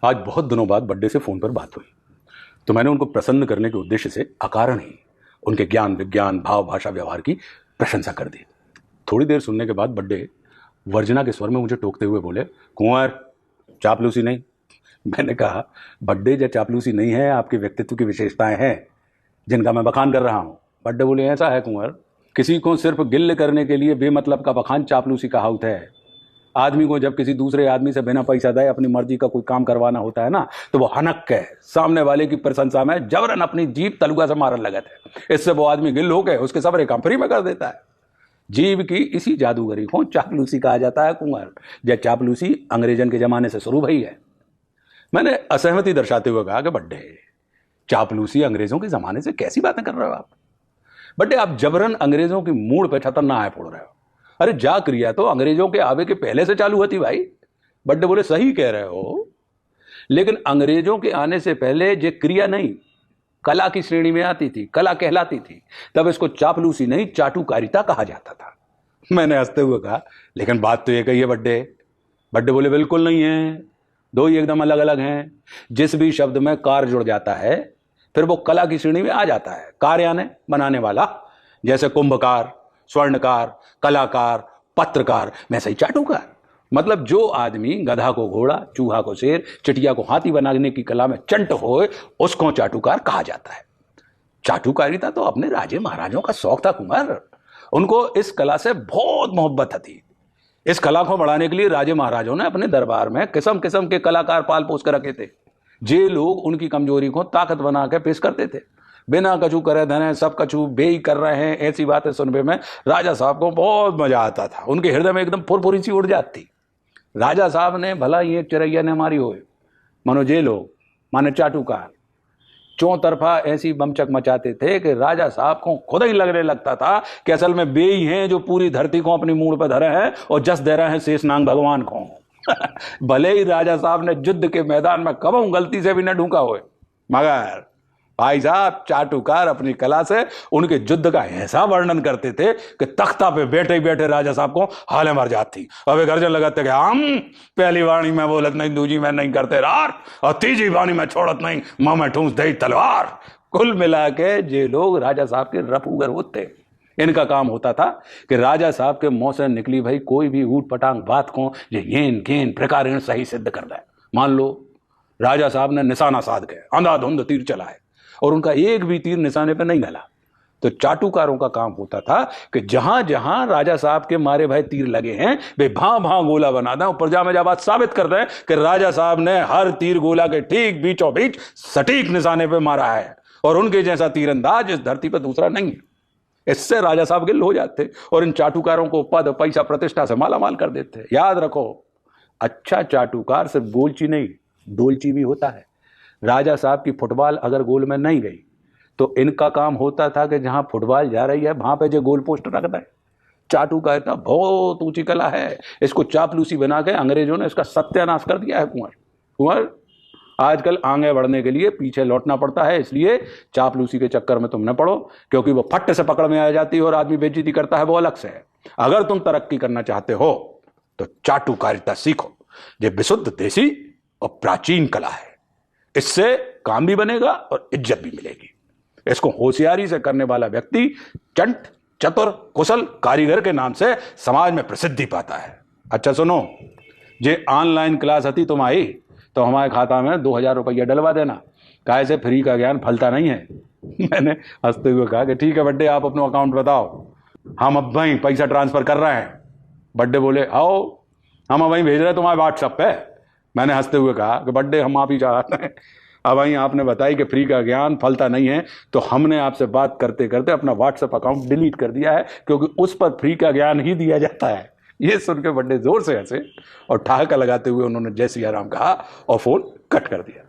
आज बहुत दिनों बाद बर्थडे से फ़ोन पर बात हुई, तो मैंने उनको प्रसन्न करने के उद्देश्य से अकारण ही उनके ज्ञान विज्ञान भाव भाषा व्यवहार की प्रशंसा कर दी। थोड़ी देर सुनने के बाद बर्थडे वर्जना के स्वर में मुझे टोकते हुए बोले, कुंवर चापलूसी नहीं। मैंने कहा, बर्थडे या चापलूसी नहीं है, आपके व्यक्तित्व की विशेषताएं हैं जिनका मैं बखान कर रहा हूँ। बर्थडे बोले, ऐसा है कुंवर, किसी को सिर्फ गिल्ल करने के लिए बेमतलब का बखान चापलूसी कहावत है। आदमी को जब किसी दूसरे आदमी से बिना पैसा दे अपनी मर्जी का कोई काम करवाना होता है ना, तो वो हनक के सामने वाले की प्रशंसा में जबरन अपनी जीभ तलुआ से मारने लगे थे। इससे वो आदमी गिल होके उसके सबरे काम फ्री में कर देता है। जीभ की इसी जादूगरी को चापलूसी कहा जाता है कुंवर। यह चापलूसी अंग्रेजन के जमाने से शुरू हुई है। मैंने असहमति दर्शाते हुए कहा कि बड्डे, चापलूसी अंग्रेजों के जमाने से कैसी बातें कर रहे हो आप? बड्डे, आप जबरन अंग्रेजों की मूड पे छतर ना आए फोड़ रहे हो। अरे जा क्रिया तो अंग्रेजों के आवे के पहले से चालू होती भाई। बड्डे बोले, सही कह रहे हो, लेकिन अंग्रेजों के आने से पहले ये क्रिया नहीं कला की श्रेणी में आती थी, कला कहलाती थी। तब इसको चापलूसी नहीं चाटुकारिता कहा जाता था। मैंने हंसते हुए कहा, लेकिन बात तो ये कही है बड्डे। बड्डे बोले, बिल्कुल नहीं है, दो ही एकदम अलग अलग हैं। जिस भी शब्द में कार जुड़ जाता है फिर वो कला की श्रेणी में आ जाता है। कार यानी बनाने वाला, जैसे कुंभकार, स्वर्णकार, कलाकार, पत्रकार, मैं सही चाटुकार। मतलब जो आदमी गधा को घोड़ा, चूहा को शेर, चिटिया को हाथी बनाने की कला में चंट होए, उसको चाटुकार कहा जाता है। चाटुकारिता तो अपने राजे महाराजों का शौक था कुमार। उनको इस कला से बहुत मोहब्बत थी। इस कला को बढ़ाने के लिए राजे महाराजों ने अपने दरबार में किस्म किस्म के कलाकार पाल पोस कर रखे थे। जे लोग उनकी कमजोरी को ताकत बना के पेश करते थे। बिना कछु करे धने सब कछु बेई कर रहे हैं, ऐसी बातें सुनने में राजा साहब को बहुत मजा आता था। उनके हृदय में एकदम फुरफुरी सी उड़ जाती। राजा साहब ने भला ही एक चिरैया ने मारी हो, मानो जे लोग माने चाटुकार चौतरफा ऐसी बमचक मचाते थे कि राजा साहब को खुद ही लगने लगता था कि असल में बेई हैं जो पूरी धरती को अपनी मूड़ पर धरे हैं और जस दे रहे हैं शेषनाग भगवान को। भले ही राजा साहब ने युद्ध के मैदान में कबहू गलती से भी न ढूंका हो, मगर भाई साहब चाटुकार अपनी कला से उनके युद्ध का ऐसा वर्णन करते थे कि तख्ता पे बैठे बैठे राजा साहब को हाले मर जाती। अब गर्जन लगाते कि हम पहली वाणी में बोलत नहीं, दूजी में नहीं करते रार, और तीजी वाणी में छोड़त नहीं, मां में ठूंस दे तलवार। कुल मिला के जे लोग राजा साहब के रफूगर होते, इनका काम होता था कि राजा साहब के मुंह से निकली भाई कोई भी ऊट पटांग बात को ये येन केन प्रकार सही सिद्ध कर दे। मान लो राजा साहब ने निशाना साध के अंधाधुंध तीर चलाए और उनका एक भी तीर निशाने पर नहीं गला, तो चाटुकारों का काम होता था कि जहां जहां राजा साहब के मारे भाई तीर लगे हैं वे भां भां गोला बना दें और प्रजा में जब बात साबित कर दें कि राजा साहब ने हर तीर गोला के ठीक बीचों बीच सटीक निशाने पे मारा है और उनके जैसा तीरंदाज इस धरती पर दूसरा नहीं है। इससे राजा साहब गिल हो जाते और इन चाटुकारों को पद पैसा प्रतिष्ठा से मालामाल कर देते। याद रखो, अच्छा चाटुकार सिर्फ गोलची नहीं डोलची भी होता है। राजा साहब की फुटबॉल अगर गोल में नहीं गई तो इनका काम होता था कि जहां फुटबॉल जा रही है वहां पे जो गोल पोस्ट रख दे। चाटुकारिता बहुत ऊंची कला है। इसको चापलूसी बना के अंग्रेजों ने इसका सत्यानाश कर दिया है कुंवर। आजकल आगे बढ़ने के लिए पीछे लौटना पड़ता है, इसलिए चापलूसी के चक्कर में तुम न पड़ो, क्योंकि वो फट से पकड़ में आ जाती है और आदमी बेइज्जती करता है, वो अलग से है। अगर तुम तरक्की करना चाहते हो तो चाटुकारिता सीखो। ये विशुद्ध देसी और प्राचीन कला है। इससे काम भी बनेगा और इज्जत भी मिलेगी। इसको होशियारी से करने वाला व्यक्ति चंट, चतुर, कुशल कारीगर के नाम से समाज में प्रसिद्धि पाता है। अच्छा सुनो, जे ऑनलाइन क्लास आती तुम आई तो हमारे खाता में 2000 रुपया डलवा देना, काहे से फ्री का ज्ञान फलता नहीं है। मैंने हंसते हुए कहा कि ठीक है बड्डे, आप अपना अकाउंट बताओ, हम अब वहीं पैसा ट्रांसफर कर रहे हैं। बड्डे बोले, आओ हम अब वहीं भेज रहे हैं तुम्हारे व्हाट्सएप पे। मैंने हंसते हुए कहा कि बड्डे, हम आप ही चाहते हैं। अब वहीं आपने बताई कि फ्री का ज्ञान फलता नहीं है, तो हमने आपसे बात करते करते अपना व्हाट्सएप अकाउंट डिलीट कर दिया है, क्योंकि उस पर फ्री का ज्ञान ही दिया जाता है। ये सुनकर बड्डे जोर से हंसे और ठहाका लगाते हुए उन्होंने जय सिया राम कहा और फोन कट कर दिया।